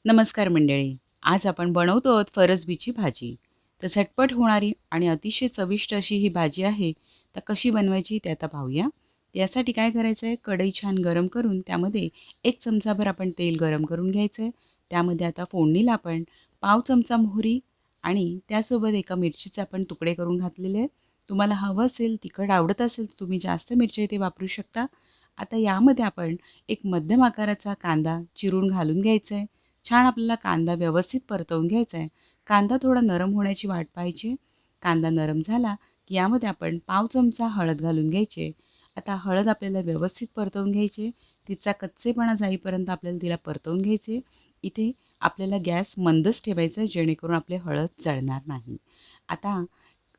नमस्कार मंडळी. आज आपण बनवतो आहोत फरसबीची भाजी. तर झटपट होणारी आणि अतिशय चविष्ट अशी ही भाजी आहे. तर कशी बनवायची ते आता पाहूया. यासाठी काय करायचं आहे, कढई छान गरम करून त्यामध्ये 1 चमचाभर आपण तेल गरम करून घ्यायचं आहे. त्यामध्ये आता फोडणीला आपण पाव चमचा मोहरी आणि त्यासोबत एका मिरचीचे आपण तुकडे करून घातलेले आहेत. तुम्हाला हवं असेल, तिखट आवडत असेल तर तुम्ही जास्त मिरची ते वापरू शकता. आता यामध्ये आपण एक मध्यम आकाराचा कांदा चिरून घालून घ्यायचा आहे. छान आपल्याला कांदा व्यवस्थित परतवून घ्यायचा आहे. कांदा थोडा नरम होण्याची वाट पाहायची. कांदा नरम झाला की यामध्ये आपण पाव चमचा हळद घालून घ्यायची. आता हळद आपल्याला व्यवस्थित परतवून घ्यायची. तिचा कच्चेपणा जाईपर्यंत आपल्याला तिला परतवून घ्यायचे. इथे आपल्याला गॅस मंदच ठेवायचा आहे, जेणेकरून आपली हळद जळणार नाही. आता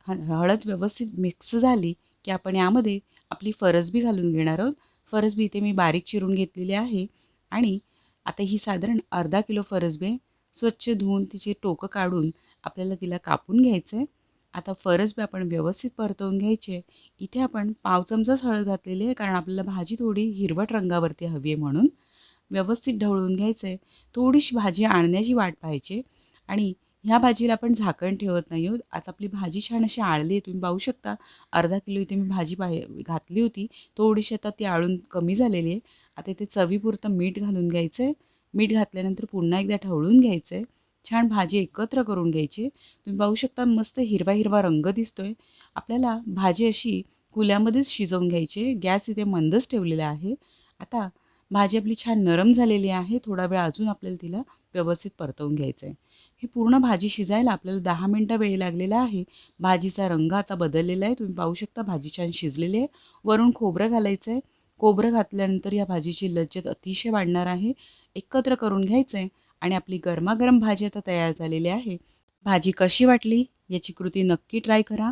हळद व्यवस्थित मिक्स झाली की आपण यामध्ये आपली फरसबी घालून घेणार आहोत. फरसबी इथे मी बारीक चिरून घेतलेली आहे आणि आता ही साधारण अर्धा किलो फरसबी आहे. स्वच्छ धुवून तिचे टोकं काढून आपल्याला तिला कापून घ्यायचं आहे. आता फरसबी आपण व्यवस्थित परतवून घ्यायची आहे. इथे आपण पाव चमचाच हळद घातलेली आहे, कारण आपल्याला भाजी थोडी हिरवट रंगावरती हवी आहे म्हणून. व्यवस्थित ढवळून घ्यायचं आहे. थोडीशी भाजी आणण्याची वाट पाहायची आणि ह्या भाजीला आपण झाकण ठेवत नाही आहोत. आता आपली भाजी छान अशी आळली आहे. तुम्ही पाहू शकता अर्धा किलो इथे मी भाजी घातली होती. थोडीशी आता ती आळून कमी झालेली आहे. आता इथे चवीपुरतं मीठ घालून घ्यायचं आहे. मीठ घातल्यानंतर पुन्हा एकदा ढवळून घ्यायचं आहे. छान भाजी एकत्र करून घ्यायची. तुम्ही पाहू शकता मस्त हिरवा हिरवा रंग दिसतोय. आपल्याला भाजी अशी खुल्यामध्येच शिजवून घ्यायची. गॅस इथे मंदच ठेवलेला आहे. आता भाजी आपली छान नरम झालेली आहे. थोडा वेळ अजून आपल्याला तिला व्यवस्थित परतवून घ्यायचं आहे. ही पूर्ण भाजी शिजायला आपल्याला 10 मिनटं वेळ लागलेला आहे. भाजीचा रंग आता बदललेला आहे. तुम्ही पाहू शकता भाजी छान शिजलेली आहे. वरून खोबरं घालायचं आहे. खोबरं घातल्यानंतर या भाजीची लज्जत अतिशय वाढणार आहे. एकत्र करून घ्यायचं आहे आणि आपली गरमागरम भाजी आता तयार झालेली आहे. भाजी कशी वाटली याची कृती नक्की ट्राय करा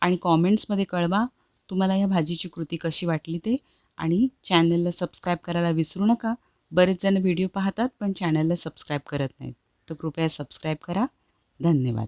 आणि कॉमेंट्समध्ये कळवा तुम्हाला या भाजीची कृती कशी वाटली ते. आणि चॅनलला सबस्क्राईब करायला विसरू नका. बरेच जण व्हिडिओ पाहतात पण चॅनलला सबस्क्राईब करत नाहीत. तर कृपया सबस्क्राईब करा. धन्यवाद.